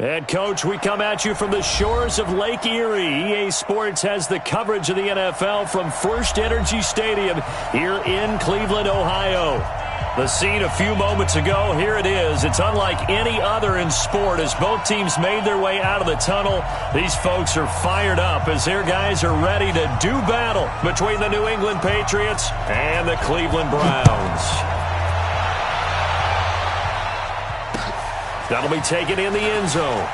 And, Coach, we come at you from the shores of Lake Erie. EA Sports has the coverage of the NFL from First Energy Stadium here in Cleveland, Ohio. The scene a few moments ago, here it is. It's unlike any other in sport as both teams made their way out of the tunnel. These folks are fired up as their guys are ready to do battle between the New England Patriots and the Cleveland Browns. That'll be taken in the end zone.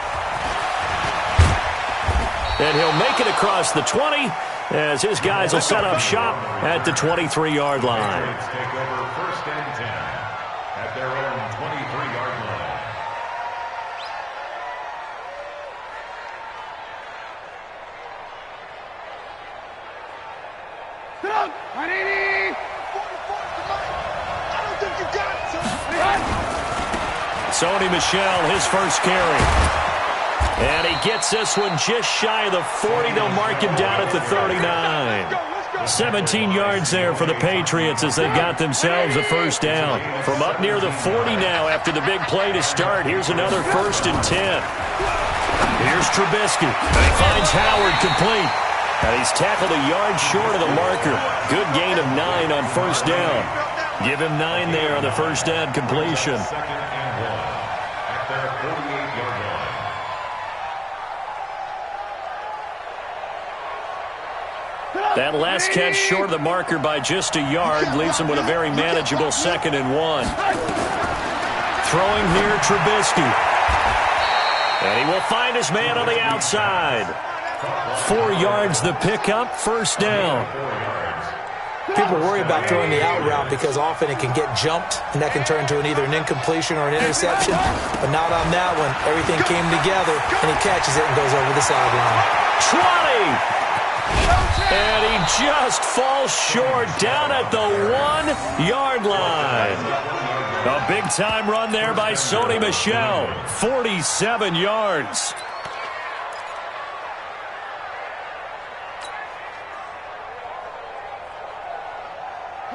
And he'll make it across the 20 as his guys will set up shop at the 23-yard line. Take over first and 10 at their own 23-yard line. Sit up, 180. 44, I don't think you got it, Sony Michel, his first carry. And he gets this one just shy of the 40. They'll mark him down at the 39. 17 yards there for the Patriots as they've got themselves a first down. From up near the 40 now after the big play to start. Here's another 1st and 10. Here's Trubisky. He finds Howard complete. And he's tackled a yard short of the marker. Good gain of 9 on first down. Give him 9 there on the first down completion. That last catch short of the marker by just a yard leaves him with a very manageable 2nd and 1. Throwing here, Trubisky. And he will find his man on the outside. 4 yards the pickup, first down. People worry about throwing the out route because often it can get jumped, and that can turn into either an incompletion or an interception. But not on that one. Everything came together, and he catches it and goes over the sideline. 20! And he just falls short down at the 1-yard line. A big-time run there by Sony Michel. 47 yards.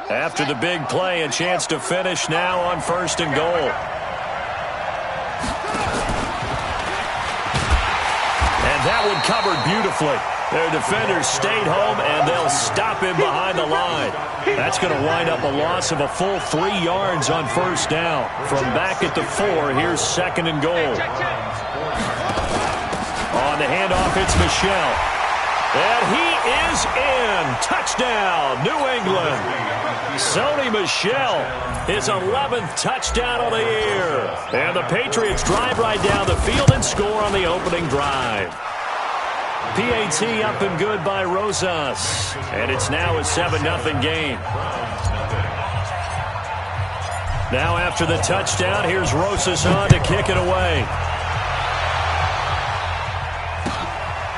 After the big play, a chance to finish now on 1st and goal. And that one covered beautifully. Their defenders stayed home, and they'll stop him behind the line. That's going to wind up a loss of a full 3 yards on first down. From back at the 4, here's 2nd and goal. On the handoff, it's Michel. And he is in. Touchdown, New England. Sony Michel, his 11th touchdown of the year. And the Patriots drive right down the field and score on the opening drive. PAT up and good by Rosas. And it's now a 7-0 game. Now after the touchdown, here's Rosas on to kick it away.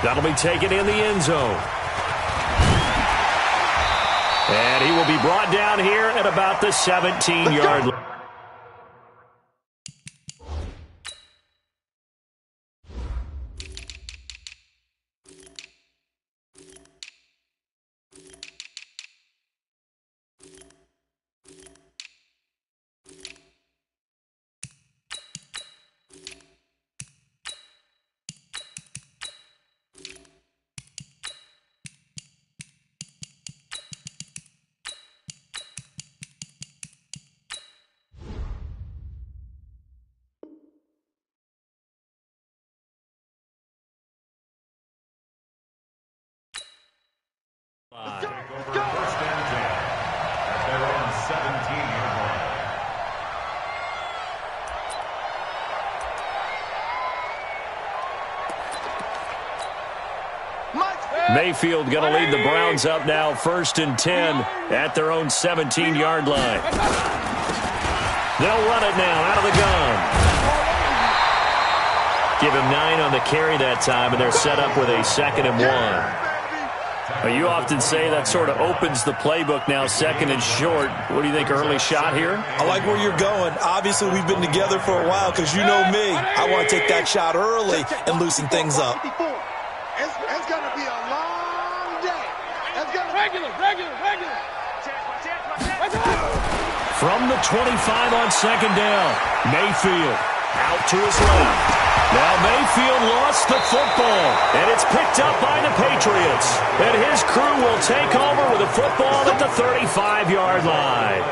That'll be taken in the end zone. And he will be brought down here at about the 17-yard line. Take over first and 10 at their own 17-yard line. Mayfield going to lead the Browns up now, 1st and 10 at their own 17-yard line. They'll run it now out of the gun. Give him 9 on the carry that time, and they're set up with a 2nd and 1. You often say that sort of opens the playbook now, 2nd and short. What do you think, early shot here? I like where you're going. Obviously, we've been together for a while because you know me. I want to take that shot early and loosen things up. It's going to be a long day. It's going to regular. From the 25 on 2nd down, Mayfield. Out to his left. Now Mayfield lost the football, and it's picked up by the Patriots. And his crew will take over with a football at the 35-yard line.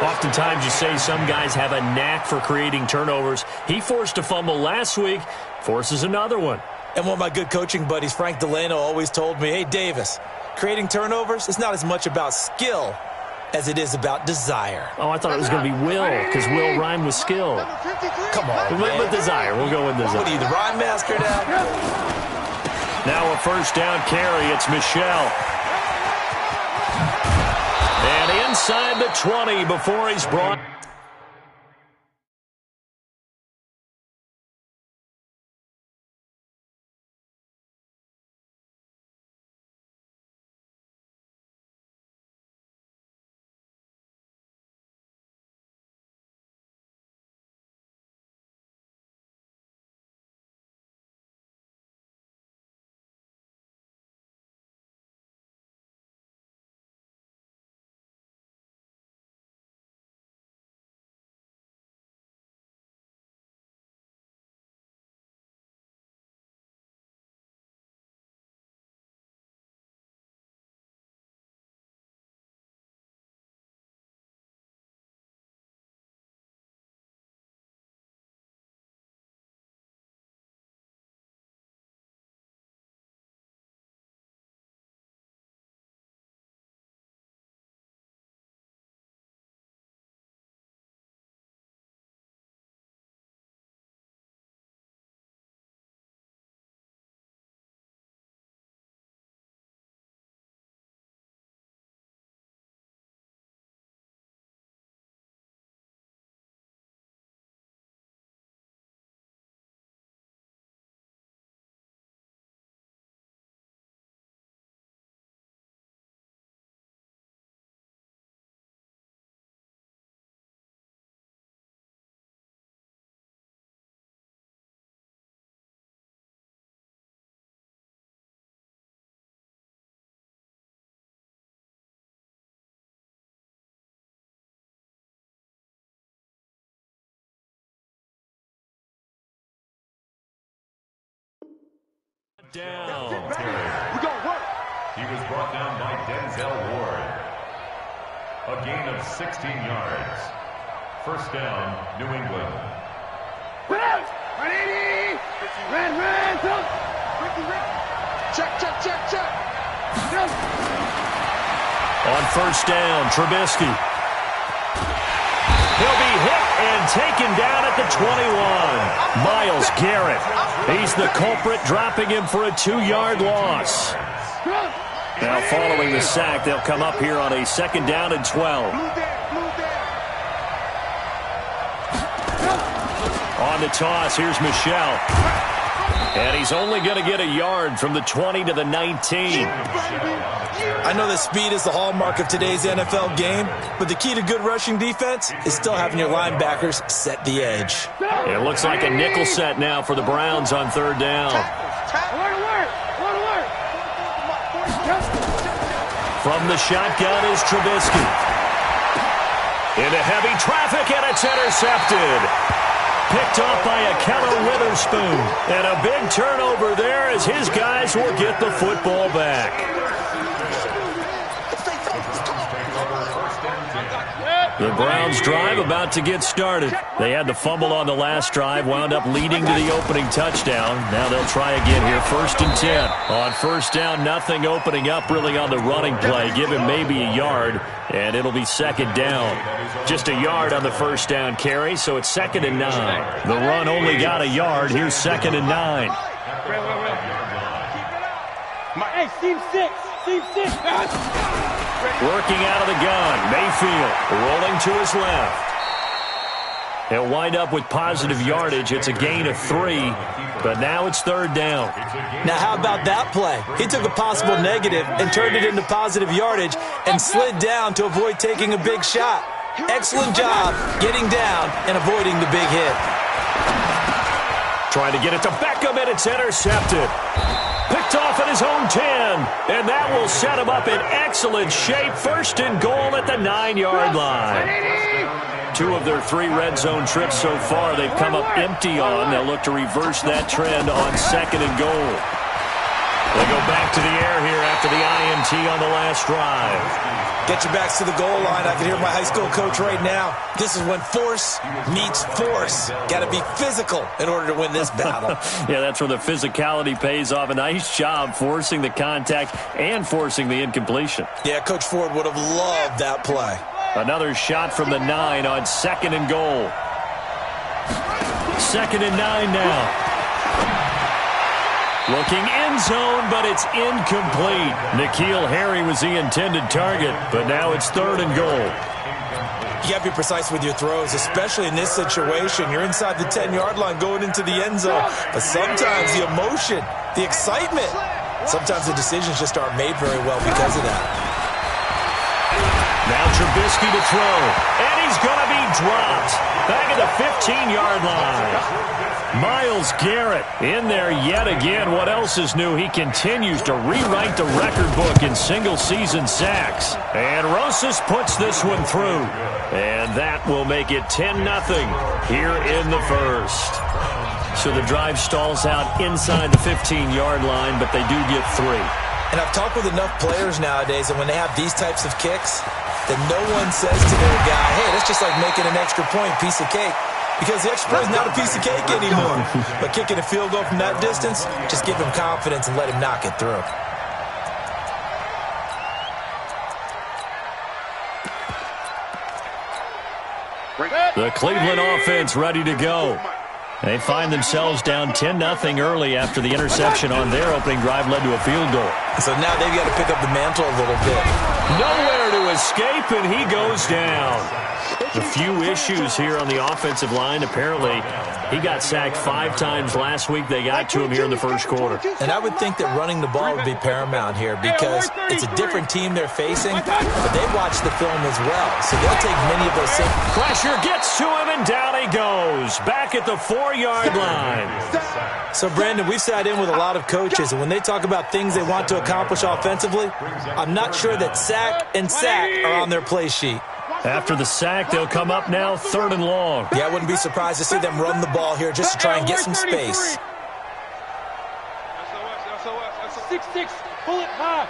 Oftentimes you say some guys have a knack for creating turnovers. He forced a fumble last week, forces another one. And one of my good coaching buddies, Frank Delano, always told me, hey, Davis, creating turnovers is not as much about skill as it is about desire. Oh, I thought it was going to be will, because will rhyme with skill. Come on, With desire. We'll go with desire. What are you, the rhyme master now? Now a first down carry. It's Michelle. And inside the 20 before he's brought. Down. We gonna work. He was brought down by Denzel Ward. A gain of 16 yards. First down, New England. Red, check. On first down, Trubisky. He'll be hit and taken down at the 21. Myles Garrett. He's the culprit, dropping him for a 2-yard loss. Now following the sack, they'll come up here on a second down and 12. On the toss, here's Michelle. And he's only going to get a yard from the 20 to the 19. I know that speed is the hallmark of today's NFL game, but the key to good rushing defense is still having your linebackers set the edge. It looks like a nickel set now for the Browns on third down. From the shotgun is Trubisky. Into heavy traffic, and it's intercepted. Picked off by a Keller Witherspoon. And a big turnover there as his guys will get the football back. The Browns drive about to get started. They had the fumble on the last drive, wound up leading to the opening touchdown. Now they'll try again here, 1st and 10. On first down, nothing opening up really on the running play. Give him maybe a yard, and it'll be second down. Just a yard on the first down carry, so it's 2nd and 9. The run only got a yard. Here's 2nd and 9. Hey, Steve 6. Working out of the gun, Mayfield rolling to his left. He'll wind up with positive yardage. It's a gain of 3, but now it's 3rd down. Now how about that play? He took a possible negative and turned it into positive yardage and slid down to avoid taking a big shot. Excellent job getting down and avoiding the big hit. Trying to get it to Beckham, and it's intercepted. Picked off at his own 10, and that will set him up in excellent shape. 1st and goal at the 9-yard line. 2 of their 3 red zone trips so far, they've come up empty on. They'll look to reverse that trend on 2nd and goal. They go back to the air here after the INT on the last drive. Get your backs to the goal line. I can hear my high school coach right now. This is when force meets force. Got to be physical in order to win this battle. Yeah, that's where the physicality pays off. A nice job forcing the contact and forcing the incompletion. Yeah, Coach Ford would have loved that play. Another shot from the 9 on 2nd and goal. 2nd and 9 now. Looking end zone, but it's incomplete. N'Keal Harry was the intended target, but now it's 3rd and goal. You got to be precise with your throws, especially in this situation. You're inside the 10-yard line going into the end zone. But sometimes the emotion, the excitement, sometimes the decisions just aren't made very well because of that. Now Trubisky to throw, and he's going to be dropped back at the 15-yard line. Myles Garrett in there yet again. What else is new? He continues to rewrite the record book in single-season sacks. And Rosas puts this one through. And that will make it 10-0 here in the first. So the drive stalls out inside the 15-yard line, but they do get 3. And I've talked with enough players nowadays, and when they have these types of kicks, that no one says to their guy, hey, that's just like making an extra point, piece of cake. Because the extra point is not a piece of cake anymore. But kicking a field goal from that distance, just give him confidence and let him knock it through. The Cleveland offense ready to go. They find themselves down 10-0 early after the interception on their opening drive led to a field goal. So now they've got to pick up the mantle a little bit. Nowhere to escape, and he goes down. A few issues here on the offensive line. Apparently, he got sacked 5 times last week. They got to him here in the first quarter. And I would think that running the ball would be paramount here because it's a different team they're facing, but they watch the film as well. So they'll take many of those same. Pressure gets to him, and down he goes. Back at the 4-yard line. So, Brandon, we've sat in with a lot of coaches, and when they talk about things they want to accomplish offensively, I'm not sure that sack and sack are on their play sheet. After the sack, they'll come up now 3rd and long. Yeah, I wouldn't be surprised to see them run the ball here just to try and get some space. 6-6, pull it high.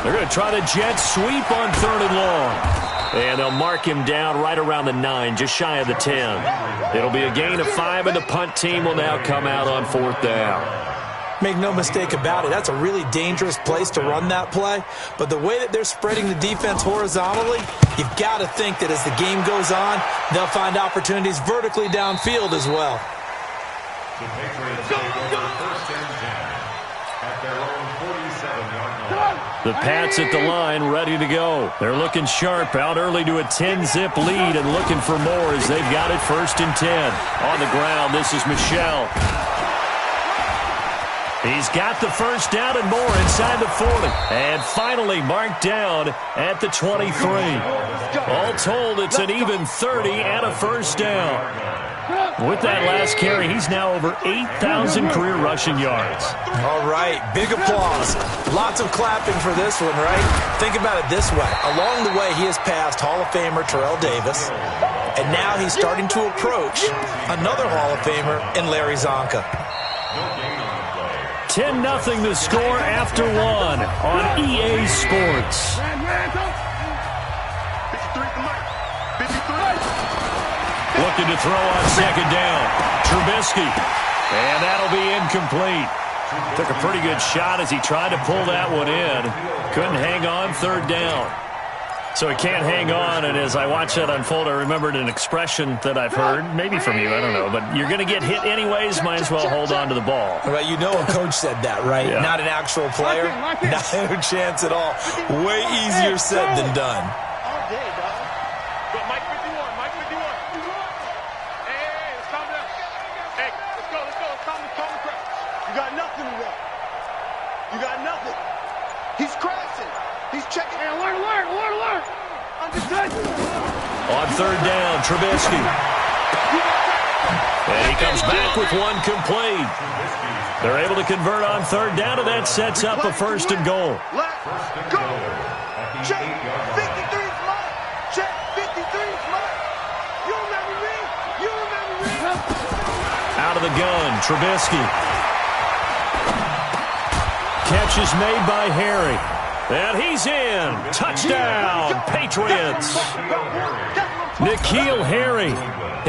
They're going to try the jet sweep on 3rd and long. And they'll mark him down right around the 9, just shy of the 10. It'll be a gain of 5, and the punt team will now come out on 4th down. Make no mistake about it, that's a really dangerous place to run that play. But the way that they're spreading the defense horizontally, you've got to think that as the game goes on, they'll find opportunities vertically downfield as well. The Patriots take over 1st and 10 at their own 47-yard line. The Pats at the line ready to go. They're looking sharp, out early to a 10-zip lead and looking for more as they've got it 1st and 10. On the ground, this is Michel. He's got the first down and more inside the 40. And finally marked down at the 23. All told, it's an even 30 and a first down. With that last carry, he's now over 8,000 career rushing yards. All right, big applause. Lots of clapping for this one, right? Think about it this way. Along the way, he has passed Hall of Famer Terrell Davis, and now he's starting to approach another Hall of Famer in Larry Zonka. 10-0 the score after 1 on EA Sports. Looking to throw on 2nd down. Trubisky. And that'll be incomplete. Took a pretty good shot as he tried to pull that one in. Couldn't hang on 3rd down. So he can't hang on, and as I watch that unfold, I remembered an expression that I've heard, maybe from you, I don't know, but you're going to get hit anyways, might as well hold on to the ball. Right, you know a coach said that, right? Yeah. Not an actual player, not a chance at all. Way easier said than done. All day, dog. But Mike 51, Mike 51. Hey, let's calm down. Hey, let's go. Let's calm the crowd. You got nothing today. You got nothing. He's crashing. He's checking. Hey, alert. On 3rd down, Trubisky. And he comes back with one complete. They're able to convert on 3rd down, and that sets up a 1st and goal. Let's go. Jake, 53 is mine. of the gun. Trubisky. Catch is made by Harry. And he's in. Touchdown, Patriots. N'Keal Harry,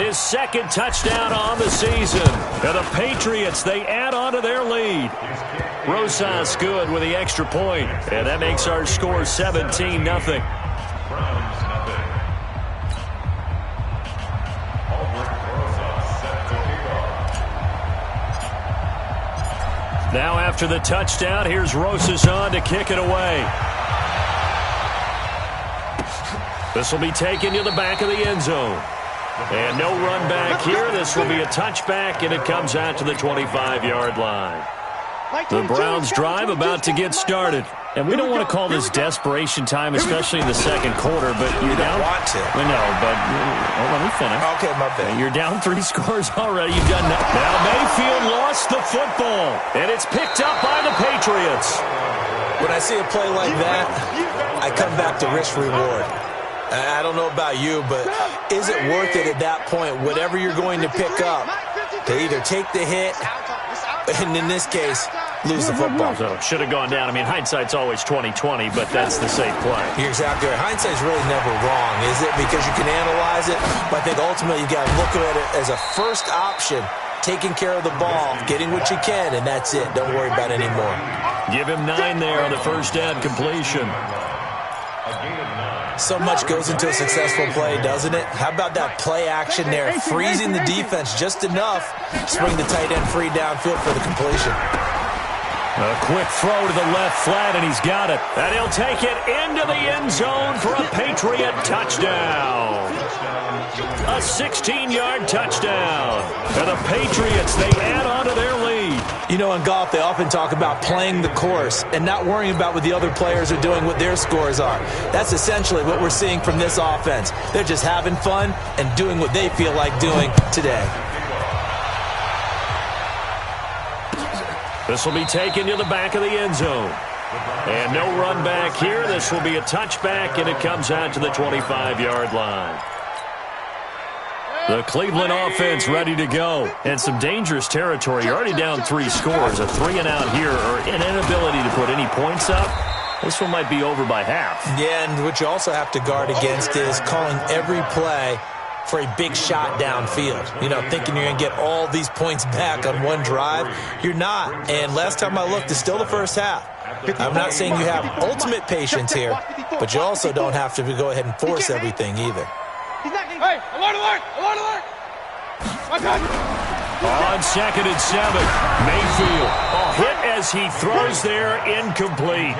his second touchdown on the season. And the Patriots, they add on to their lead. Rosas good with the extra point. And that makes our score 17-0. Now after the touchdown, here's Rosas on to kick it away. This will be taken to the back of the end zone. And no run back here. This will be a touchback, and it comes out to the 25-yard line. The Browns drive about to get started. And we don't want to call this desperation time, especially in the second quarter, but you're down. You don't want to. I know, but let me finish. Okay, my bad. You're down 3 scores already. You've done nothing. Now Mayfield lost the football, and it's picked up by the Patriots. When I see a play like that, I come back to risk reward. I don't know about you, but is it worth it at that point, whatever you're going to pick up, to either take the hit, and in this case, lose the football? So should have gone down. I mean, hindsight's always 20/20, but that's the safe play. You're exactly right. Hindsight's really never wrong, is it? Because you can analyze it, but I think ultimately you got to look at it as a first option, taking care of the ball, getting what you can, and that's it. Don't worry about it anymore. Give him 9 there on the first down completion. So much goes into a successful play, doesn't it? How about that play action there, freezing the defense just enough to bring the tight end free downfield for the completion. A quick throw to the left flat, and he's got it. And he'll take it into the end zone for a Patriot touchdown. A 16-yard touchdown. And the Patriots, they add on to their lead. You know, in golf, they often talk about playing the course and not worrying about what the other players are doing, what their scores are. That's essentially what we're seeing from this offense. They're just having fun and doing what they feel like doing today. This will be taken to the back of the end zone. And no run back here. This will be a touchback, and it comes out to the 25-yard line. The Cleveland offense ready to go. And some dangerous territory. You're already down 3 scores. A 3-and-out here, or an inability to put any points up. This one might be over by half. Yeah, and what you also have to guard against is calling every play for a big shot downfield. You know, thinking you're going to get all these points back on one drive. You're not. And last time I looked, it's still the first half. I'm not saying you have ultimate patience here, but you also don't have to go ahead and force everything either. Hey, alert, alert, alert, alert! On 2nd and 7, Mayfield. A hit as he throws there, incomplete.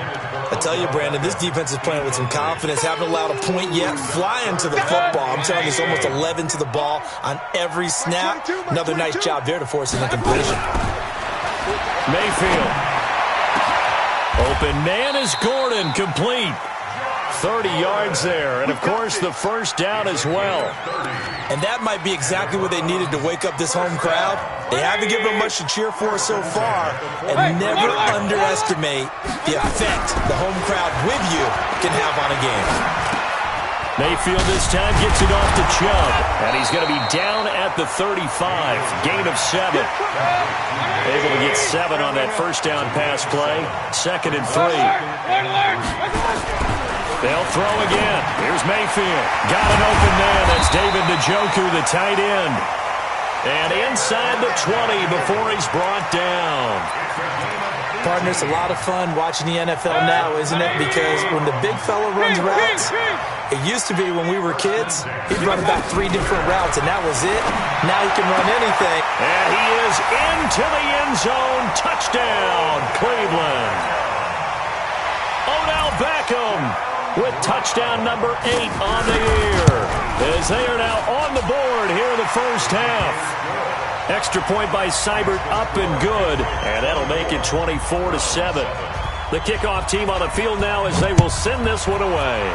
I tell you, Brandon, this defense is playing with some confidence. Haven't allowed a point yet. Flying to the football. I'm telling you, it's almost 11 to the ball on every snap. Another nice job there to force an incompletion. Mayfield. Open man is Gordon, complete. 30 yards there, and of course the first down as well. And that might be exactly what they needed to wake up this home crowd. They haven't given them much to cheer for so far, and never underestimate the effect the home crowd with you can have on a game. Mayfield this time gets it off to Chubb, and he's going to be down at the 35, gain of 7. Able to get 7 on that first down pass play. 2nd and 3. They'll throw again. Here's Mayfield. Got an open man. That's David Njoku, the tight end. And inside the 20 before he's brought down. Partner, it's a lot of fun watching the NFL now, isn't it? Because when the big fella runs routes, it used to be when we were kids, he'd run about 3 different routes, and that was it. Now he can run anything. And he is into the end zone. Touchdown, Cleveland. Odell Beckham with touchdown number 8 on the year, as they are now on the board here in the first half. Extra point by Seibert, up and good, and that'll make it 24-7. The kickoff team on the field now as they will send this one away.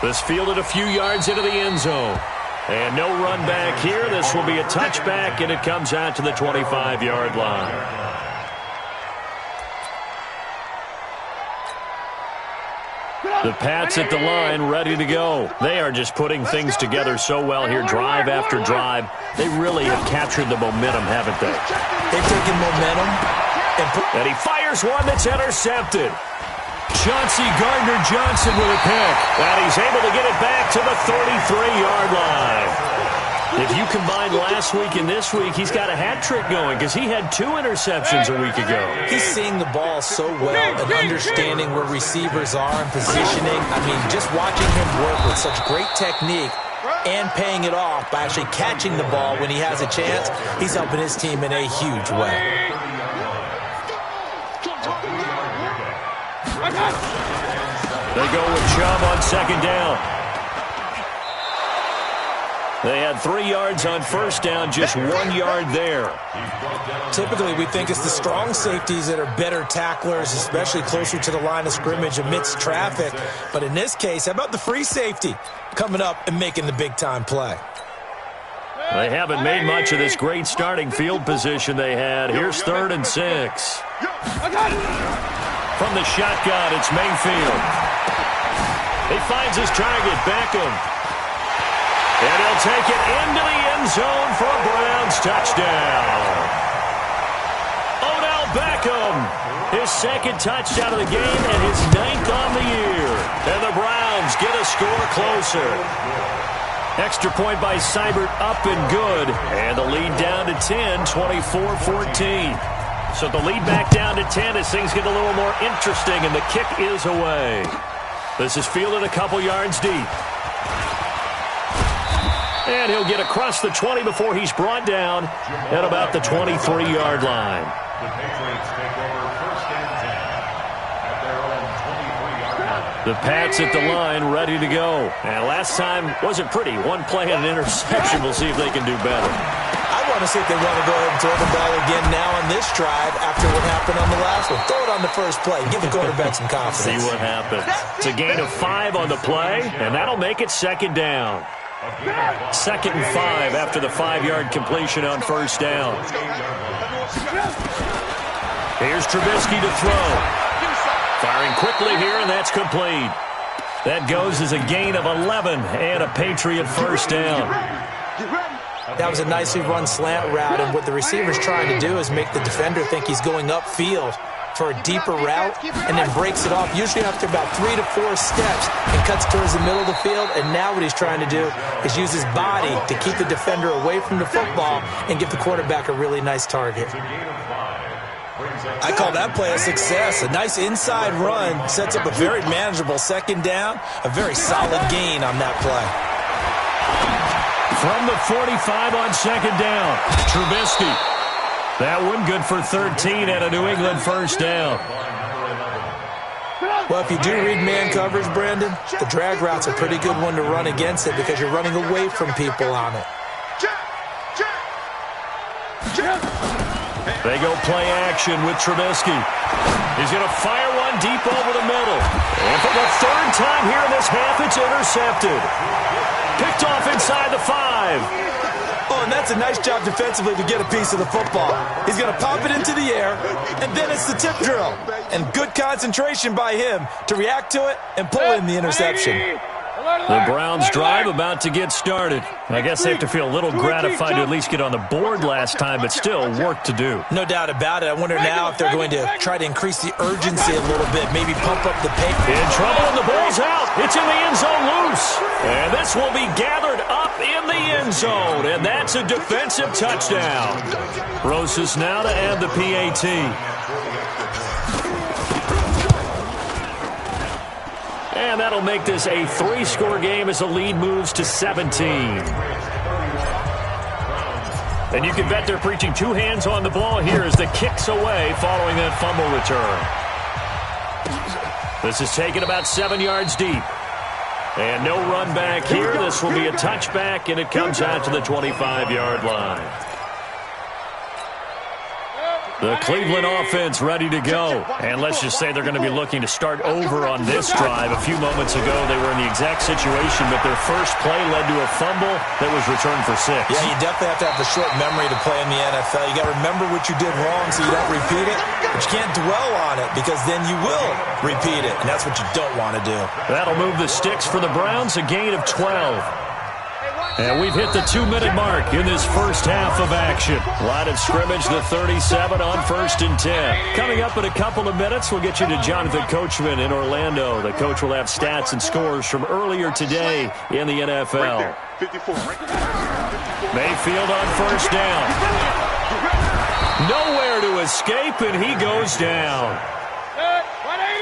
This fielded a few yards into the end zone. And no run back here. This will be a touchback, and it comes out to the 25-yard line. The Pats at the line, ready to go. They are just putting things together so well here, drive after drive. They really have captured the momentum, haven't they? They've taken momentum. And he fires one that's intercepted. Chauncey Gardner-Johnson with a pick. And he's able to get it back to the 33-yard line. If you combine last week and this week, he's got a hat trick going because he had 2 interceptions a week ago. He's seeing the ball so well and understanding where receivers are and positioning. I mean, just watching him work with such great technique and paying it off by actually catching the ball when he has a chance, he's helping his team in a huge way. They go with Chubb on second down. They had 3 yards on first down, just 1 yard there. Typically, we think it's the strong safeties that are better tacklers, especially closer to the line of scrimmage amidst traffic. But in this case, how about the free safety coming up and making the big-time play? They haven't made much of this great starting field position they had. Here's 3rd and 6. From the shotgun, it's Mayfield. He finds his target, Beckham. And he'll take it into the end zone for a Browns touchdown. Odell Beckham, his 2nd touchdown of the game and his 9th on the year. And the Browns get a score closer. Extra point by Seibert, up and good. And the lead down to 10, 24-14. So the lead back down to 10 as things get a little more interesting, and the kick is away. This is fielded a couple yards deep. And he'll get across the 20 before he's brought down at about the 23-yard line. The Patriots take over 1st and 10 at their own 23-yard line. The Pats at the line, ready to go. And last time wasn't pretty. 1 play and an interception. We'll see if they can do better. I want to see if they want to go ahead and throw the ball again now on this drive after what happened on the last one. Throw it on the first play. Give the quarterback some confidence. See what happens. It's a gain of 5 on the play, and that'll make it 2nd down. 2nd and 5 after the 5-yard completion on first down. Here's Trubisky to throw. Firing quickly here, and that's complete. That goes as a gain of 11 and a Patriot first down. That was a nicely run slant route, and what the receiver's trying to do is make the defender think he's going upfield for a deeper route and then breaks it off, usually after about 3 to 4 steps, and cuts towards the middle of the field. And now what he's trying to do is use his body to keep the defender away from the football and give the quarterback a really nice target. I call that play a success. A nice inside run sets up a very manageable 2nd down, a very solid gain on that play. From the 45 on 2nd down, Trubisky. That one good for 13 and a New England first down. Well, if you do read man coverage, Brandon, the drag route's a pretty good one to run against it because you're running away from people on it. They go play action with Trubisky. He's going to fire one deep over the middle. And for the 3rd time here in this half, it's intercepted. Picked off inside the 5. Oh, and that's a nice job defensively to get a piece of the football. He's going to pop it into the air, and then it's the tip drill. And good concentration by him to react to it and pull in the interception. The Browns drive about to get started. I guess they have to feel a little gratified to at least get on the board last time, but still work to do. No doubt about it. I wonder now if they're going to try to increase the urgency a little bit, maybe pump up the pace. In trouble, and the ball's out. It's in the end zone loose. And this will be gathered up in the end zone, and that's a defensive touchdown. Rosas now to add the PAT. And that'll make this a 3-score game as the lead moves to 17. And you can bet they're preaching 2 hands on the ball here as the kick's away following that fumble return. This is taken about 7 yards deep. And no run back here. This will be a touchback, and it comes out to the 25-yard line. The Cleveland offense ready to go. And let's just say they're going to be looking to start over on this drive. A few moments ago, they were in the exact situation, but their first play led to a fumble that was returned for 6. Yeah, you definitely have to have a short memory to play in the NFL. You got to remember what you did wrong so you don't repeat it, but you can't dwell on it because then you will repeat it, and that's what you don't want to do. That'll move the sticks for the Browns, a gain of 12. And we've hit the 2-minute mark in this first half of action. Line of scrimmage, the 37 on 1st and 10. Coming up in a couple of minutes, we'll get you to Jonathan Coachman in Orlando. The coach will have stats and scores from earlier today in the NFL. Mayfield on 1st down. Nowhere to escape, and he goes down.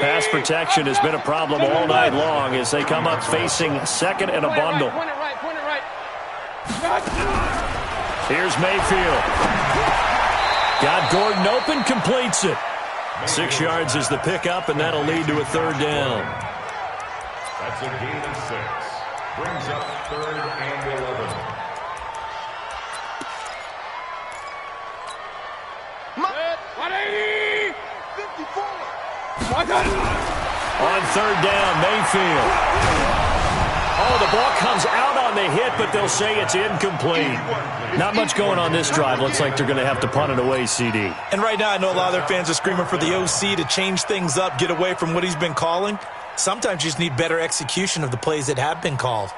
Pass protection has been a problem all night long as they come up facing 2nd and a bundle. Here's Mayfield. Got Gordon open, completes it. 6 yards is the pickup, and that'll lead to a 3rd down. That's a gain of 6. Brings up 3rd and 11. On 3rd down, Mayfield. Oh, the ball comes out on the hit, but they'll say it's incomplete. Not much going on this drive. Looks like they're going to have to punt it away, CD. And right now, I know a lot of their fans are screaming for the OC to change things up, get away from what he's been calling. Sometimes you just need better execution of the plays that have been called.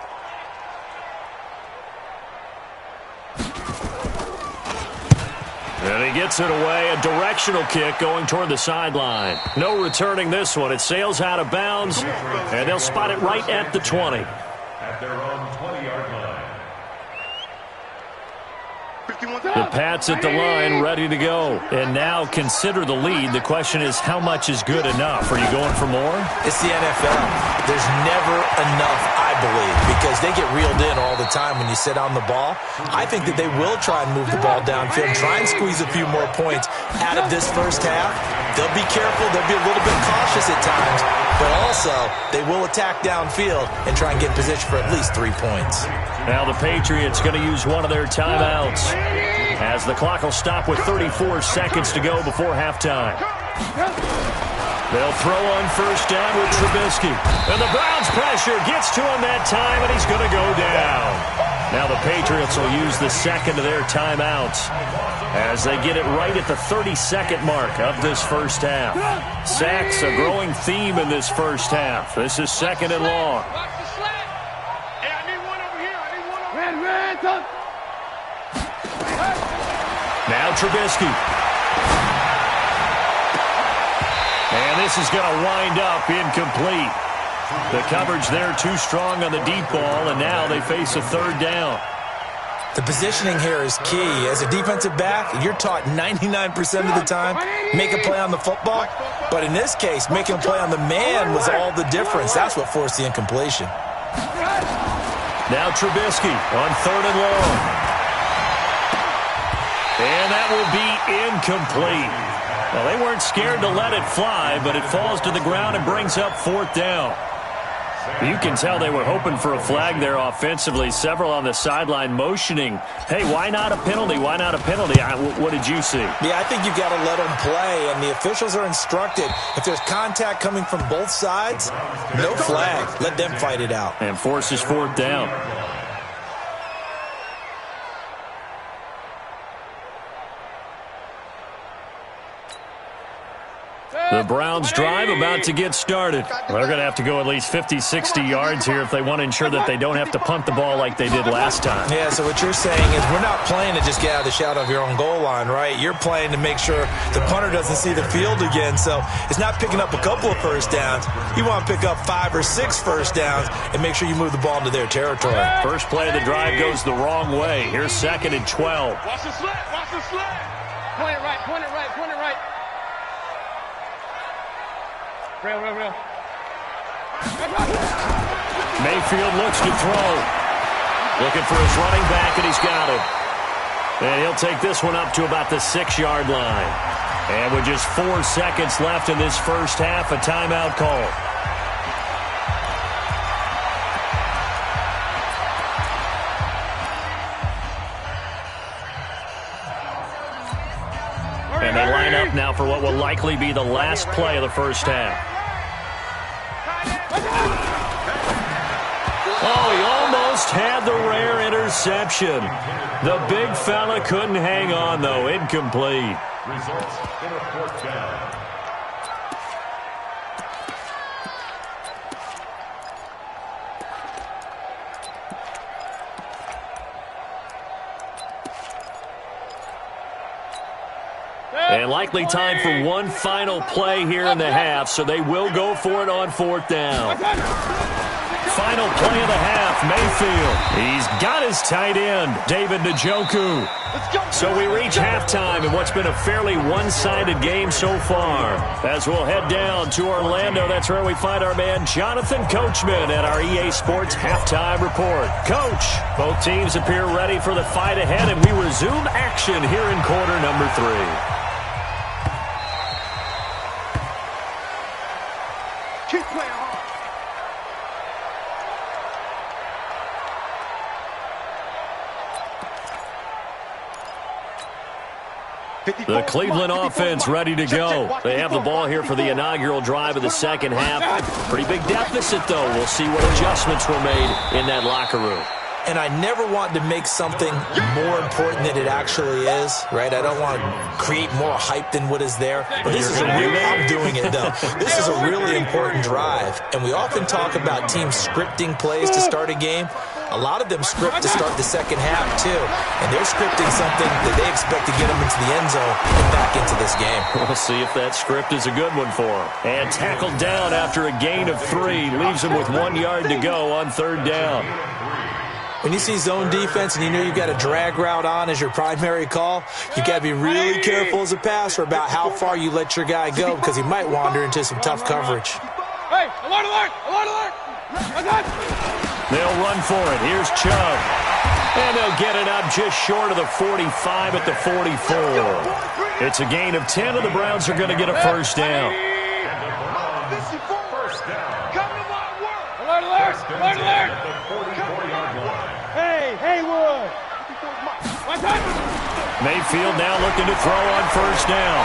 And he gets it away. A directional kick going toward the sideline. No returning this one. It sails out of bounds, and they'll spot it right at the 20. At their own 20-yard line. The Pats at the line, ready to go. And now consider the lead. The question is, how much is good enough? Are you going for more? It's the NFL. There's never enough, I believe, because they get reeled in all the time when you sit on the ball. I think that they will try and move the ball downfield, try and squeeze a few more points out of this first half. They'll be careful. They'll be a little bit cautious at times, but also they will attack downfield and try and get position for at least 3 points. Now the Patriots going to use one of their timeouts as the clock will stop with 34 seconds to go before halftime. They'll throw on 1st down with Trubisky. And the Browns pressure gets to him that time, and he's going to go down. Now the Patriots will use the second of their timeouts as they get it right at the 32nd mark of this first half. Sacks, a growing theme in this first half. This is 2nd and long. Now Trubisky. And this is going to wind up incomplete. The coverage there too strong on the deep ball, and now they face a 3rd down. The positioning here is key. As a defensive back, you're taught 99% of the time, make a play on the football. But in this case, making a play on the man was all the difference. That's what forced the incompletion. Now Trubisky on 3rd and long. And that will be incomplete. Well, they weren't scared to let it fly, but it falls to the ground and brings up 4th down. You can tell they were hoping for a flag there offensively. Several on the sideline motioning, hey, why not a penalty? Why not a penalty? What did you see? Yeah, I think you've got to let them play, and the officials are instructed. If there's contact coming from both sides, no flag. Let them fight it out. And forces 4th down. The Browns drive about to get started. They're going to have to go at least 50, 60 yards here if they want to ensure that they don't have to punt the ball like they did last time. Yeah, so what you're saying is we're not playing to just get out of the shadow of your own goal line, right? You're playing to make sure the punter doesn't see the field again. So it's not picking up a couple of first downs. You want to pick up 5 or 6 first downs and make sure you move the ball into their territory. First play of the drive goes the wrong way. Here's 2nd and 12. Watch the slant. Watch the slant. Point it right. Point it right. Point it right. Real. Mayfield looks to throw. Looking for his running back, and he's got him. And he'll take this one up to about the 6-yard line. And with just 4 seconds left in this first half, a timeout call. And they line up now for what will likely be the last play of the first half. Oh, he almost had the rare interception. The big fella couldn't hang on, though. Incomplete. Results in a fourth down. And likely time for one final play here in the half, so they will go for it on fourth down. Final play of the half, Mayfield. He's got his tight end, David Njoku. So we reach halftime in what's been a fairly one-sided game so far. As we'll head down to Orlando, that's where we find our man Jonathan Coachman at our EA Sports Halftime Report. Coach, both teams appear ready for the fight ahead, and we resume action here in quarter number 3. Keep playing hard. The Cleveland offense ready to go. They have the ball here for the inaugural drive of the second half. Pretty big deficit, though. We'll see what adjustments were made in that locker room. And I never want to make something more important than it actually is, right? I don't want to create more hype than what is there. But this is I'm doing it, though. This is a really important drive. And we often talk about teams scripting plays to start a game. A lot of them script to start the second half, too. And they're scripting something that they expect to get them into the end zone and back into this game. We'll see if that script is a good one for them. And tackled down after a gain of 3. Leaves them with 1 yard to go on third down. When you see zone defense and you know you've got a drag route on as your primary call, you got to be really careful as a passer about how far you let your guy go because he might wander into some tough coverage. Hey, alert, alert, alert, alert. They'll run for it. Here's Chubb. And they'll get it up just short of the 45 at the 44. It's a gain of 10, and the Browns are going to get a first down. First down. Come to my work. Alert, alert, alert, alert. At the 44-yard line. Hey, Haywood. Mayfield now looking to throw on first down.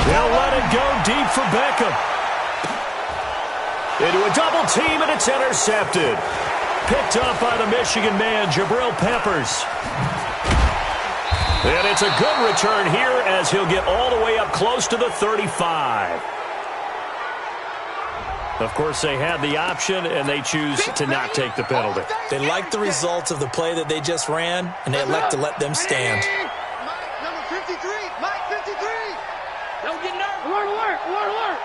They'll let it go deep for Beckham. Into a double team, and it's intercepted. Picked up by the Michigan man, Jabril Peppers. And it's a good return here as he'll get all the way up close to the 35. Of course, they had the option, and they choose to not take the penalty. They like the results of the play that they just ran, and they elect to let them stand. Mike, number 53. Mike, 53. Don't get nervous. Alert, alert, alert, alert.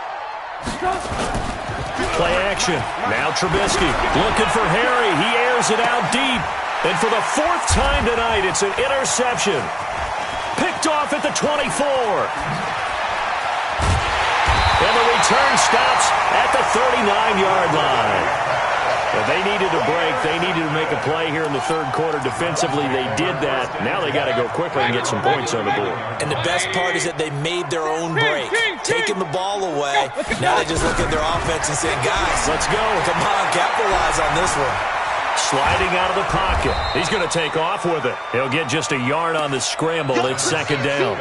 Play action. Now Trubisky looking for Harry. He airs it out deep. And for the 4th time tonight, it's an interception. Picked off at the 24. And the return stops at the 39-yard line. Well, they needed a break. They needed to make a play here in the third quarter. Defensively, they did that. Now they got to go quickly and get some points on the board. And the best part is that they made their own break, taking the ball away. Now they just look at their offense and say, guys, let's go. Come on, capitalize on this one. Sliding out of the pocket. He's going to take off with it. He'll get just a yard on the scramble. It's second down.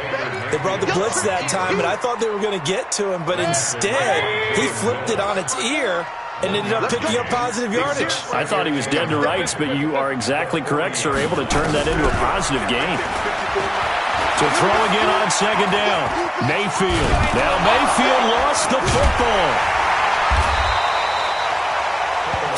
They brought the blitz that time, and I thought they were going to get to him, but instead he flipped it on its ear and ended up picking up positive yardage. I thought he was dead to rights, but you are exactly correct, sir. Able to turn that into a positive gain. To throw again on second down. Mayfield. Now Mayfield lost the football.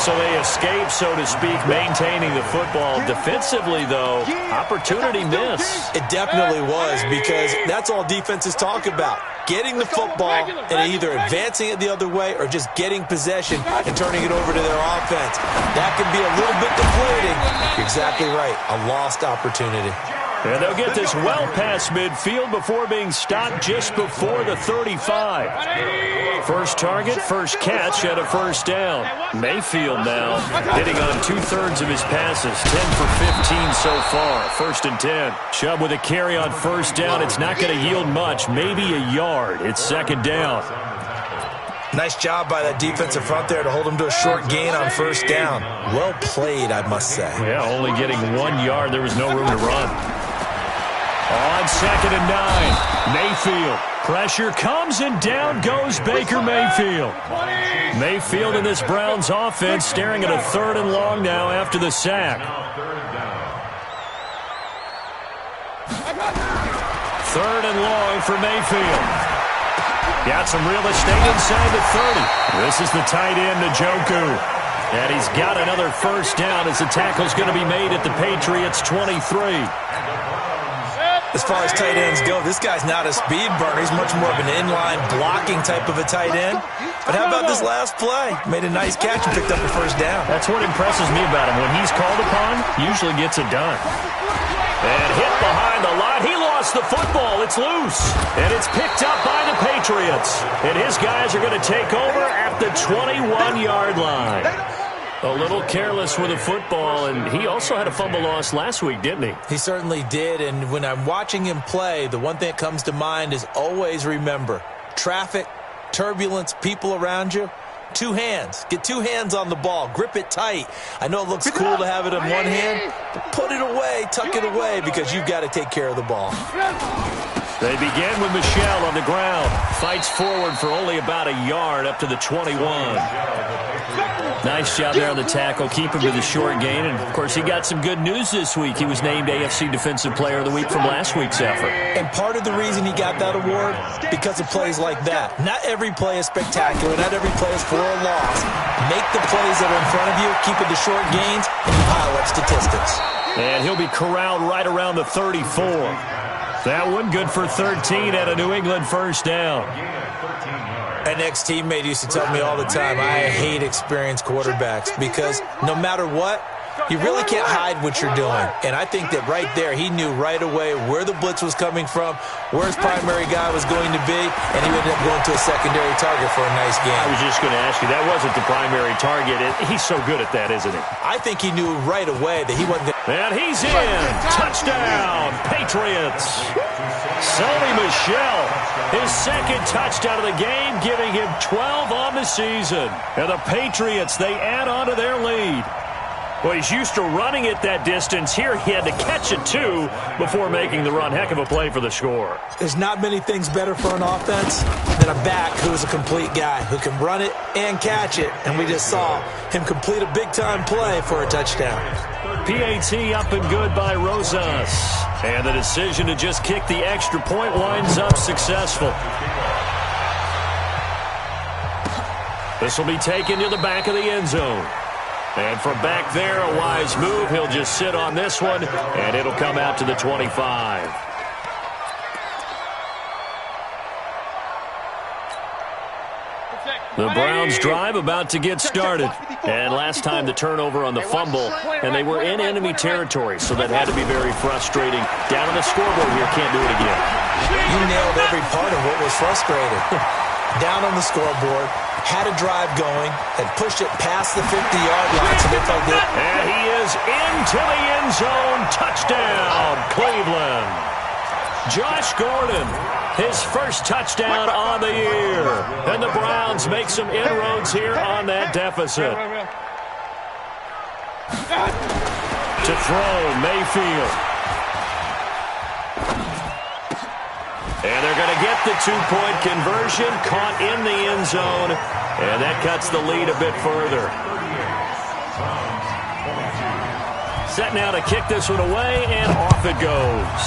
So they escape, so to speak, maintaining the football. Defensively, though, opportunity miss. It definitely was, because that's all defenses talk about. Getting the football and either advancing it the other way or just getting possession and turning it over to their offense. That can be a little bit deflating. You're exactly right. A lost opportunity. And they'll get this well past midfield before being stopped just before the 35. First target, first catch, and a first down. Mayfield now hitting on 2/3 of his passes, 10 for 15 so far. First and 10. Chubb with a carry on first down. It's not going to yield much, maybe a yard. It's second down. Nice job by that defensive front there to hold him to a short gain on first down. Well played, I must say. Yeah, only getting 1 yard. There was no room to run. On 2nd and 9, Mayfield. Pressure comes and down goes Baker Mayfield. Mayfield in this Browns offense staring at a 3rd and long now after the sack. 3rd and long for Mayfield. Got some real estate inside the 30. This is the tight end, Njoku. And he's got another first down as the tackle's going to be made at the Patriots' 23. As far as tight ends go, this guy's not a speed burner. He's much more of an inline blocking type of a tight end. But how about this last play? Made a nice catch and picked up a first down. That's what impresses me about him. When he's called upon, usually gets it done. And hit behind the line. He lost the football. It's loose. And it's picked up by the Patriots. And his guys are going to take over at the 21-yard line. A little careless with the football, and he also had a fumble loss last week, didn't he? He certainly did, and when I'm watching him play, the one thing that comes to mind is always remember, traffic, turbulence, people around you, 2 hands. Get 2 hands on the ball. Grip it tight. I know it looks cool to have it in one hand, but put it away, tuck it away, because you've got to take care of the ball. They begin with Michel on the ground. Fights forward for only about a yard up to the 21. Nice job there on the tackle. Keep him to the short gain. And, of course, he got some good news this week. He was named AFC Defensive Player of the Week from last week's effort. And part of the reason he got that award, because of plays like that. Not every play is spectacular. Not every play is for a loss. Make the plays that are in front of you, keep it to short gains, and you pile up statistics. And he'll be corralled right around the 34. That one good for 13 at a New England first down. An ex-teammate used to tell me all the time, I hate experienced quarterbacks because no matter what, you really can't hide what you're doing. And I think that right there, he knew right away where the blitz was coming from, where his primary guy was going to be, and he ended up going to a secondary target for a nice game. I was just going to ask you, that wasn't the primary target. He's so good at that, isn't he? I think he knew right away that he wasn't going to... And he's in. Touchdown, Patriots. Sonny Michel, his 2nd touchdown of the game, giving him 12 on the season. And the Patriots, they add on to their lead. Well, he's used to running it that distance. Here he had to catch it, too, before making the run. Heck of a play for the score. There's not many things better for an offense than a back who's a complete guy, who can run it and catch it. And we just saw him complete a big-time play for a touchdown. PAT up and good by Rosas. And the decision to just kick the extra point winds up successful. This will be taken to the back of the end zone. And from back there, a wise move. He'll just sit on this one, and it'll come out to the 25. The Browns drive about to get started. And last time the turnover on the fumble, and they were in enemy territory, so that had to be very frustrating. Down on the scoreboard here, can't do it again. You nailed every part of what was frustrating. Down on the scoreboard, had a drive going, had pushed it past the 50-yard line, so they felt good. And he is into the end zone. Touchdown, Cleveland. Josh Gordon, his first touchdown on the year. And the Browns make some inroads here on that deficit. To throw, Mayfield. And they're going to get the 2-point conversion, caught in the end zone, and that cuts the lead a bit further. Set now to kick this one away, and off it goes.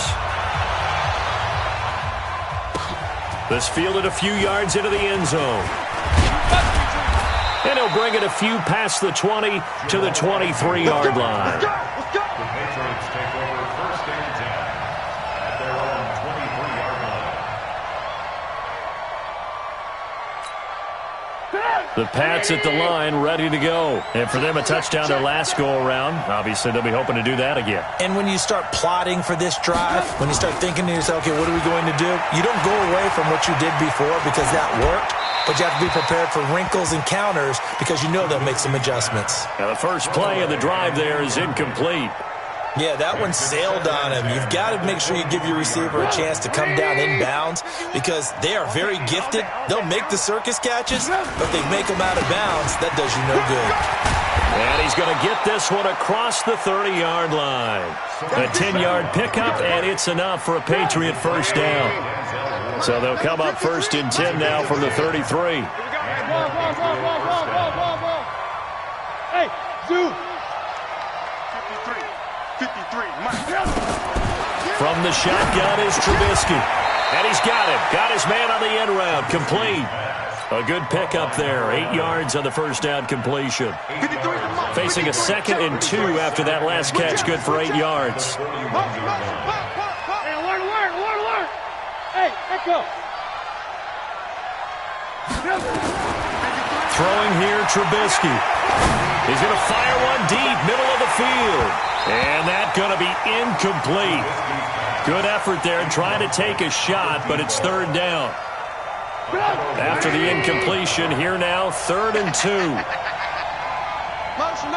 This fielded a few yards into the end zone. And he'll bring it a few past the 20 to the 23-yard line. The Patriots take over 1st and 10 at their own 23-yard line. The Pats at the line, ready to go. And for them, a touchdown their last go-around. Obviously, they'll be hoping to do that again. And when you start plotting for this drive, when you start thinking to yourself, okay, what are we going to do? You don't go away from what you did before because that worked, but you have to be prepared for wrinkles and counters because you know they'll make some adjustments. Now, the first play of the drive there is incomplete. Yeah, that one sailed on him. You've got to make sure you give your receiver a chance to come down inbounds because they are very gifted. They'll make the circus catches, but if they make them out of bounds, that does you no good. And he's going to get this one across the 30-yard line. A 10-yard pickup, and it's enough for a Patriot first down. So they'll come up 1st and 10 now from the 33. Hey, Zoo. 53. From the shotgun is Trubisky. And he's got him. Got his man on the end round. Complete. A good pickup there. 8 yards on the first down completion. Facing a 2nd and 2 after that last catch. Good for 8 yards. Hey, alert. Hey, echo. Throwing here, Trubisky. He's going to fire one deep, middle of the field. And that's going to be incomplete. Good effort there trying to take a shot, but it's 3rd down. After the incompletion, here now, 3rd and 2. Motion.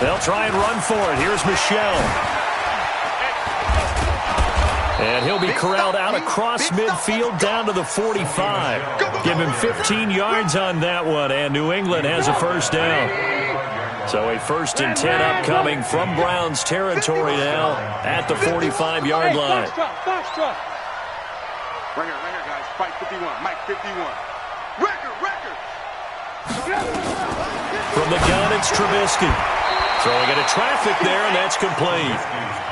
They'll try and run for it. Here's Michel. And he'll be corralled out across midfield down to the 45. Give him 15 yards on that one, and New England has a first down. So a 1st and 10 upcoming from Browns territory now at the 45-yard line. Right here, guys. Fight 51. Mike 51. Record. From the gun, it's Trubisky. Throwing into traffic there, and that's complete.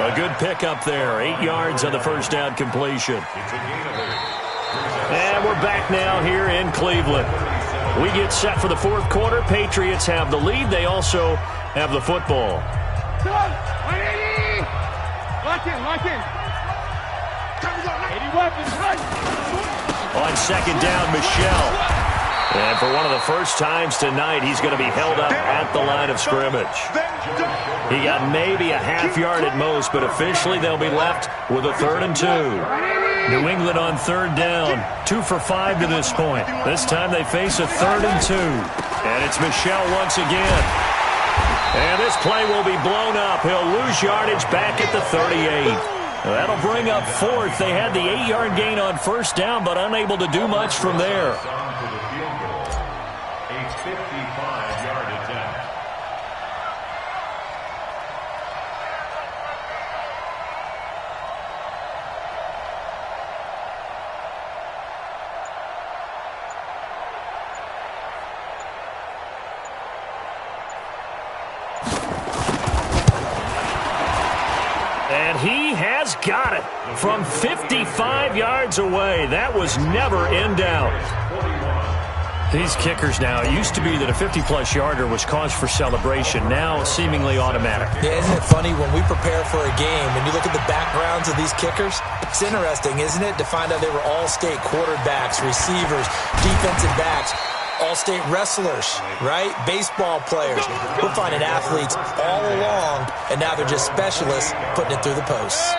A good pickup there. 8 yards on the first down completion. And we're back now here in Cleveland. We get set for the 4th quarter. Patriots have the lead. They also have the football. Lock in. 80 weapons. On 2nd down, Michel. And for one of the first times tonight, he's going to be held up at the line of scrimmage. He got maybe a half yard at most, but officially they'll be left with a 3rd and 2. New England on 3rd down, 2 for 5 to this point. This time they face a 3rd and 2. And it's Michel once again. And this play will be blown up. He'll lose yardage back at the 38. That'll bring up 4th. They had the 8-yard gain on first down, but unable to do much from there. A 55-yard attempt. And he has got it from 55 yards away. That was never in doubt. These kickers now, it used to be that a 50-plus yarder was cause for celebration. Now seemingly automatic. Yeah, isn't it funny when we prepare for a game, when you look at the backgrounds of these kickers, it's interesting, isn't it, to find out they were all-state quarterbacks, receivers, defensive backs, all-state wrestlers, right? Baseball players. We're finding athletes all along, and now they're just specialists putting it through the posts.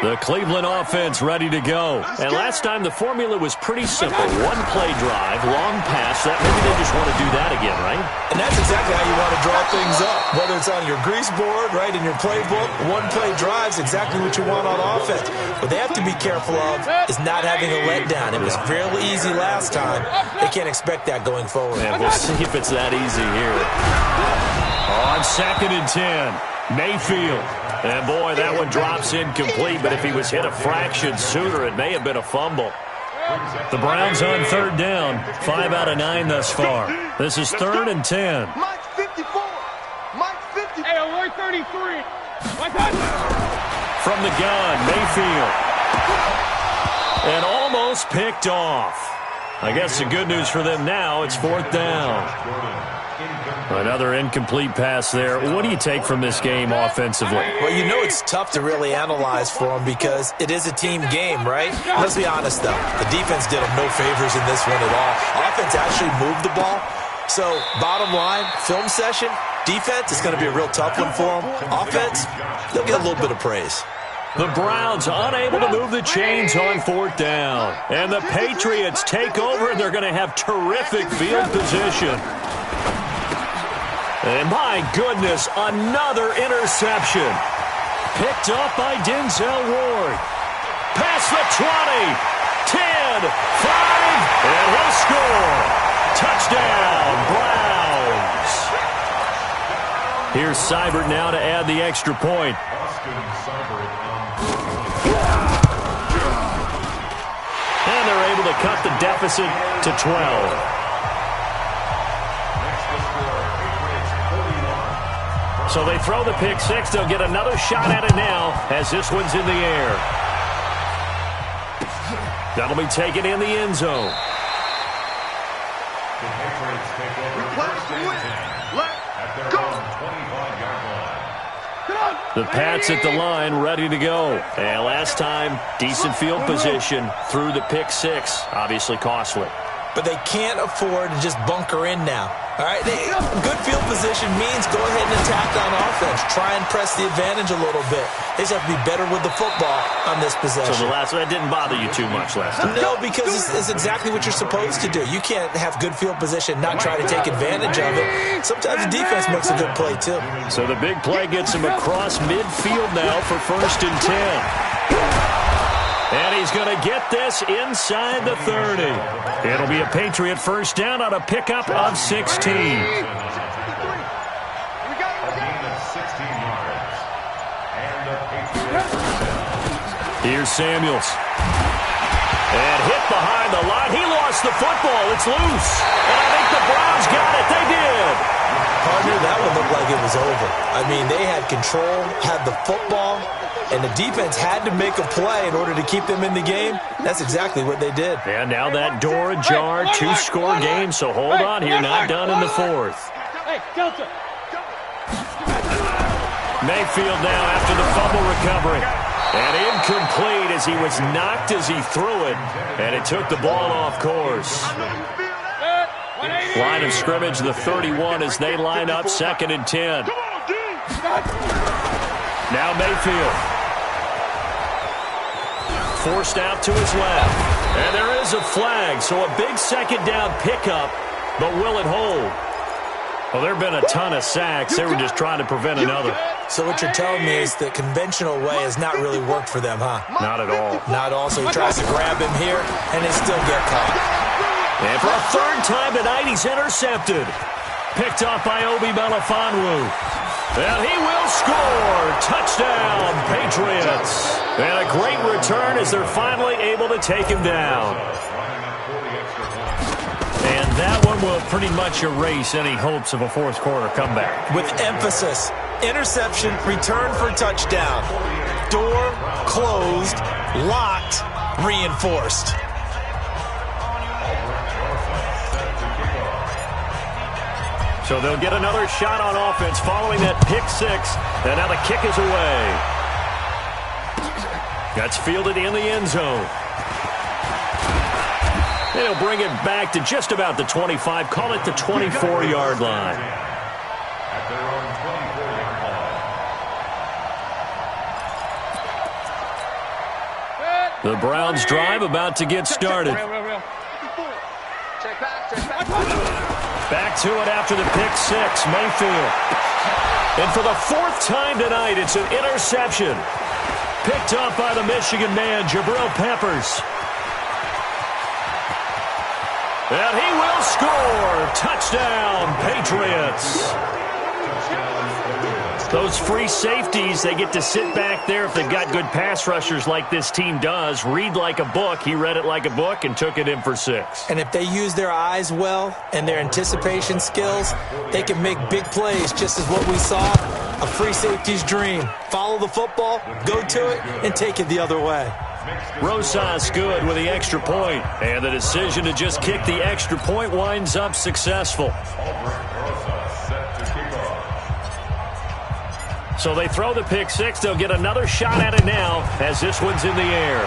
The Cleveland offense ready to go. And last time the formula was pretty simple. One play drive, long pass. That maybe they just want to do that again, right? And that's exactly how you want to draw things up. Whether it's on your grease board, right, in your playbook, one play drive's exactly what you want on offense. What they have to be careful of is not having a letdown. It was fairly easy last time. They can't expect that going forward. And we'll see if it's that easy here. On 2nd and 10, Mayfield. And, boy, that one drops incomplete, but if he was hit a fraction sooner, it may have been a fumble. The Browns on 3rd down, 5 out of 9 thus far. This is 3rd and 10. Mike 54. Mike 50. Hey, alert 33. From the gun, Mayfield. And almost picked off. I guess the good news for them now, it's 4th down. Another incomplete pass there. What do you take from this game offensively? Well, you know it's tough to really analyze for them because it is a team game, right? Let's be honest, though. The defense did them no favors in this one at all. Offense actually moved the ball. So, bottom line, film session, defense is going to be a real tough one for them. Offense, they'll get a little bit of praise. The Browns unable to move the chains on 4th down. And the Patriots take over, and they're going to have terrific field position. And my goodness, another interception. Picked up by Denzel Ward. Past the 20, 10, and he'll score. Touchdown, Browns. Here's Seibert now to add the extra point. And they're able to cut the deficit to 12. So they throw the pick six. They'll get another shot at it now as this one's in the air. That'll be taken in the end zone. The Patriots take over first and 10 at their own 25-yard line. The Pats at the line, ready to go. And last time, decent field position through the pick six. Obviously costly. But they can't afford to just bunker in now. All right, good field position means go ahead and attack on offense. Try and press the advantage a little bit. They just have to be better with the football on this possession. So that didn't bother you too much last time? No, because it's exactly what you're supposed to do. You can't have good field position, not try to take advantage of it. Sometimes the defense makes a good play, too. So the big play gets him across midfield now for first and 10. And he's going to get this inside the 30. It'll be a Patriot first down on a pickup of 16. A gain of 16 yards. And the Patriots first down. Here's Samuels. And hit behind the line. He lost the football. It's loose. And I think the Browns got it. They did. Partner, that one looked like it was over. I mean, they had control, had the football, and the defense had to make a play in order to keep them in the game. That's exactly what they did. And now that door ajar, two-score game, so hold on here, not done in the fourth. Mayfield now after the fumble recovery. And incomplete as he was knocked as he threw it, and it took the ball off course. Line of scrimmage, the 31 as they line up, second and 10. Now Mayfield. Forced out to his left. And there is a flag, so a big second down pickup, but will it hold? Well, there have been a ton of sacks. They were just trying to prevent another. So what you're telling me is the conventional way has not really worked for them, huh? Not at all. Not at all. So he tries to grab him here, and they still get caught. And for a third time tonight, he's intercepted. Picked off by Obi Melifonwu. And he will score. Touchdown, Patriots. And a great return as they're finally able to take him down. And that one will pretty much erase any hopes of a fourth quarter comeback. With emphasis, interception, return for touchdown. Door closed, locked, reinforced. So they'll get another shot on offense following that pick six. And now the kick is away. That's fielded in the end zone. And he'll bring it back to just about the 25. Call it the 24-yard line. At their own 24-yard line. The Browns drive about to get started. Back to it after the pick six, Mayfield. And for the fourth time tonight, it's an interception. Picked up by the Michigan man, Jabril Peppers. And he will score. Touchdown, Patriots. Those free safeties, they get to sit back there if they've got good pass rushers like this team does. Read like a book. He read it like a book and took it in for 6. And if they use their eyes well and their anticipation skills, they can make big plays, just as what we saw, a free safety's dream. Follow the football, go to it, and take it the other way. Rosas good with the extra point. And the decision to just kick the extra point winds up successful. So they throw the pick six. They'll get another shot at it now as this one's in the air.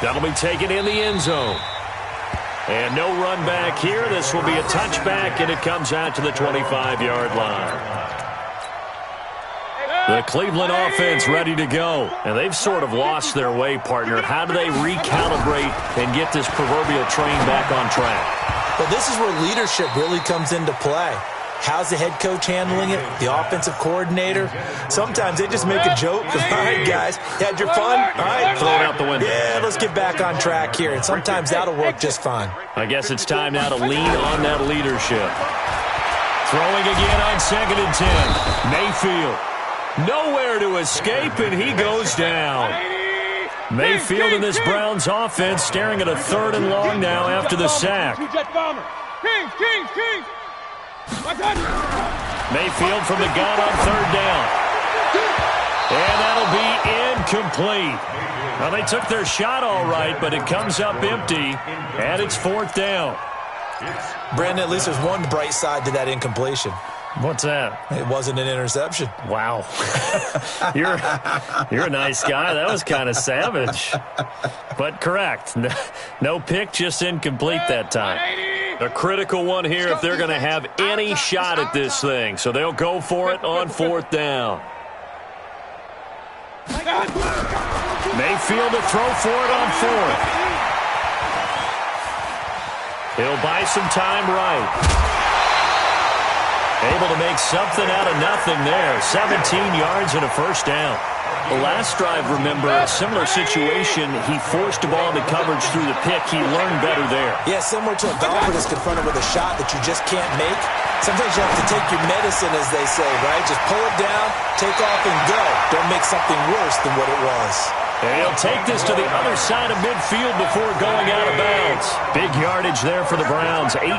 That'll be taken in the end zone. And no run back here. This will be a touchback, and it comes out to the 25-yard line. The Cleveland offense ready to go. And they've sort of lost their way, partner. How do they recalibrate and get this proverbial train back on track? Well, this is where leadership really comes into play. How's the head coach handling it? The offensive coordinator? Sometimes they just make a joke. All right, guys, you had your fun? All right. Throw it out the window. Yeah, let's get back on track here, and sometimes that'll work just fine. I guess it's time now to lean on that leadership. Throwing again on 2nd and 10. Mayfield. Nowhere to escape, and he goes down. Mayfield and this Browns offense staring at a 3rd and long now after the sack. Mayfield from the gun on 3rd down. And that'll be incomplete. Well, they took their shot all right, but it comes up empty, and it's 4th down. Brandon, at least there's one bright side to that incompletion. What's that? It wasn't an interception. Wow. You're a nice guy. That was kind of savage. But correct. No pick, just incomplete that time. A critical one here if they're going to have any shot at this thing. So they'll go for it on 4th down. Mayfield to throw for it on 4th. He'll buy some time right. Able to make something out of nothing there. 17 yards and a 1st down. The last drive, remember, a similar situation. He forced the ball into coverage through the pick. He learned better there. Yeah, similar to a golfer that's confronted with a shot that you just can't make. Sometimes you have to take your medicine, as they say, right? Just pull it down, take off, and go. Don't make something worse than what it was. And he'll take this to the other side of midfield before going out of bounds. Big yardage there for the Browns, 18.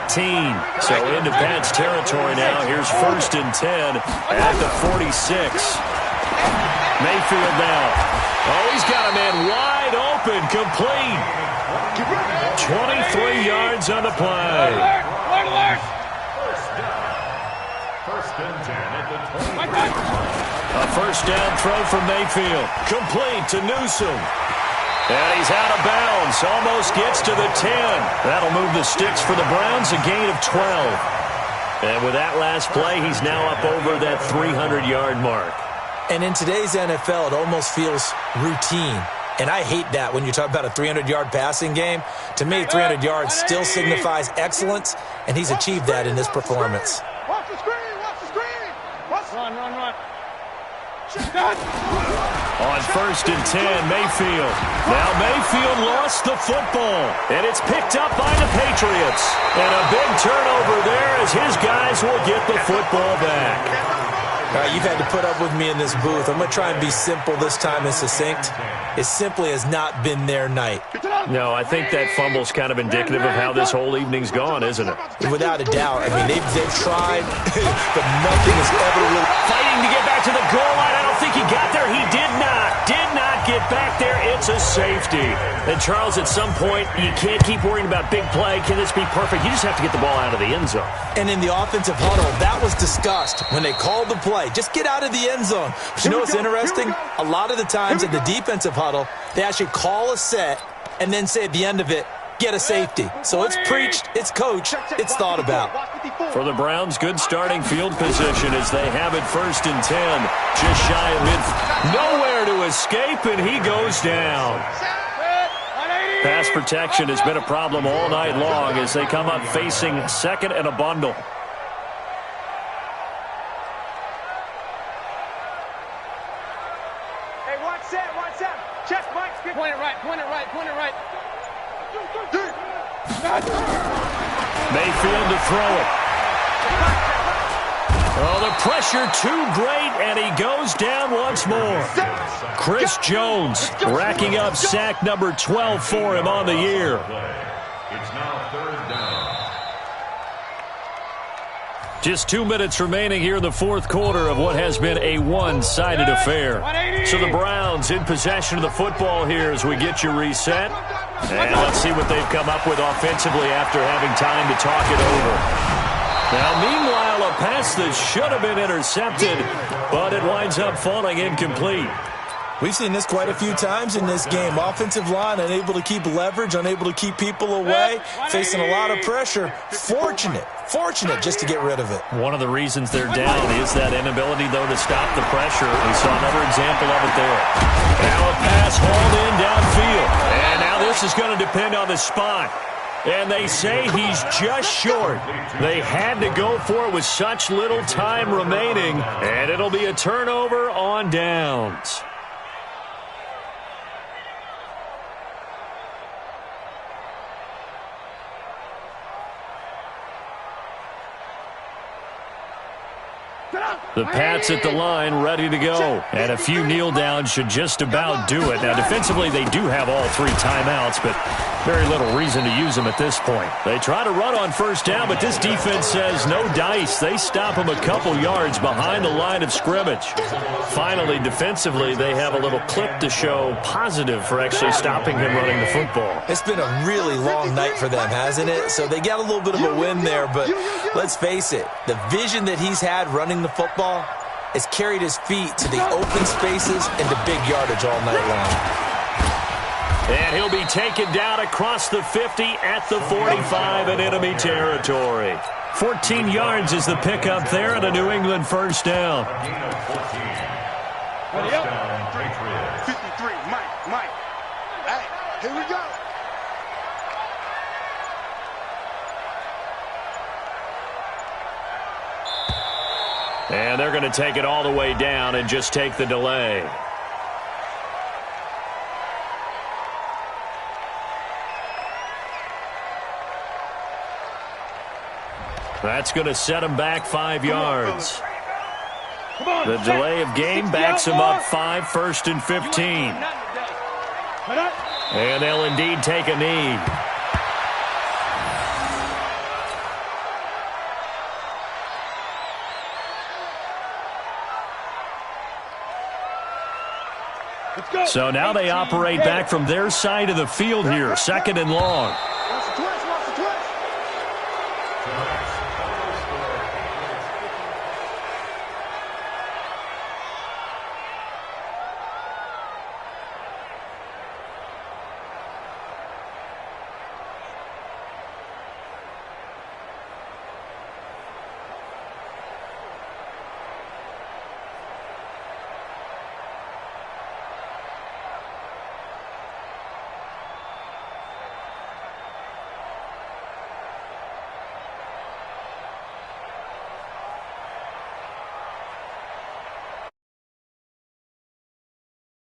So into Pat's territory now. Here's 1st and 10 at the 46. Mayfield now. Oh, he's got a man wide open, complete. 23 yards on the play. First and 10 at the 20. A 1st down throw from Mayfield. Complete to Newsom. And he's out of bounds. Almost gets to the 10. That'll move the sticks for the Browns, a gain of 12. And with that last play, he's now up over that 300-yard mark. And in today's NFL, it almost feels routine. And I hate that when you talk about a 300-yard passing game. To me, 300 yards still signifies excellence, and he's achieved that in this performance. Watch the screen! Watch the screen! Run! On 1st and 10, Mayfield. Now Mayfield lost the football, and it's picked up by the Patriots. And a big turnover there as his guys will get the football back. All right, you've had to put up with me in this booth. I'm going to try and be simple this time and succinct. It simply has not been their night. No, I think that fumble's kind of indicative of how this whole evening's gone, isn't it? Without a doubt. I mean, they've tried, but nothing has ever really... Fighting to get back to the goal line. I don't think he got there. He did not get back there. It's a safety. And, Charles, at some point, you can't keep worrying about big play. Can this be perfect? You just have to get the ball out of the end zone. And in the offensive huddle, that was discussed when they called the play. Just get out of the end zone. But you know what's interesting? A lot of the times in the defensive huddle, they actually call a set and then say at the end of it, get a safety. So it's preached, it's coached, it's thought about. For the Browns, good starting field position as they have it 1st and 10. Just shy of mid. Nowhere to escape, and he goes down. Pass protection has been a problem all night long as they come up facing 2nd and a bundle. Hey, watch that. Check, Mike. Point it right. Mayfield to throw it. Oh, the pressure too great, and he goes down once more. Chris Jones racking up sack number 12 for him on the year. It's now 3rd down. Just 2 minutes remaining here in the 4th quarter of what has been a one-sided affair. So the Browns in possession of the football here as we get you reset. And let's see what they've come up with offensively after having time to talk it over. Now, meanwhile, a pass that should have been intercepted, but it winds up falling incomplete. We've seen this quite a few times in this game. Offensive line unable to keep leverage, unable to keep people away, facing a lot of pressure. Fortunate just to get rid of it. One of the reasons they're down is that inability, though, to stop the pressure. We saw another example of it there. Now a pass hauled in downfield. And now this is going to depend on the spot. And they say he's just short. They had to go for it with such little time remaining. And it'll be a turnover on downs. The Pats at the line, ready to go. And a few kneel downs should just about do it. Now, defensively, they do have all 3 timeouts, but very little reason to use them at this point. They try to run on first down, but this defense says no dice. They stop him a couple yards behind the line of scrimmage. Finally, defensively, they have a little clip to show positive for actually stopping him running the football. It's been a really long night for them, hasn't it? So they got a little bit of a win there, but let's face it, the vision that he's had running the football has carried his feet to the open spaces and to big yardage all night long. And he'll be taken down across the 50 at the 45 in enemy territory. 14 yards is the pickup there and a New England first down. A gain of 14. First down, Patriots. 53, Mike. Hey, here we go. And they're going to take it all the way down and just take the delay. That's going to set him back 5 yards. The delay of game backs him up 5, 1st and 15. And they'll indeed take a knee. So now they operate back from their side of the field here, 2nd and long.